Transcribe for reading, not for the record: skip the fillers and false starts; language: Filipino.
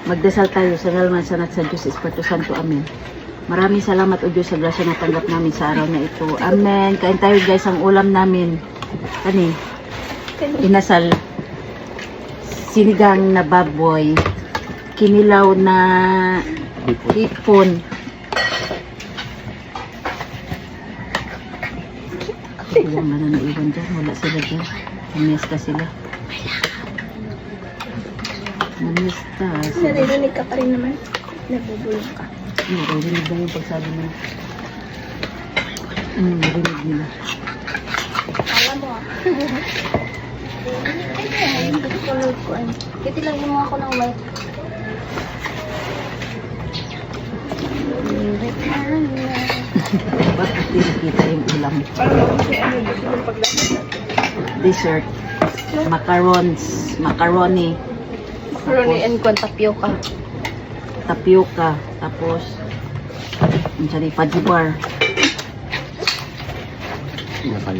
Magdasal tayo sa ngalan sa Anak sa Diyos Espiritu Santo. Amen. Maraming salamat o Diyos sa grasya na tanggap namin sa araw na ito. Amen. Kain tayo guys, ang ulam namin. Kani? Inasal. Sinigang na baboy. Kinilaw na hipon. Walang na naiwan dyan. Wala sila dyan. Namiesta sila. Namiesta sila. Naririnig ka pa rin naman. Nabubulong ka. Narinig na yung pagsabi mo. Narinig nila. Alam mo ah. Ay, hindi ko load ko. Kitilagin mo ako ng white. Bakit tinakita yung ulam? Dessert. Macarons. Macaroni. Macaroni and corn tapioca. Tapioca. Tapos, ano pajibar. Inasal.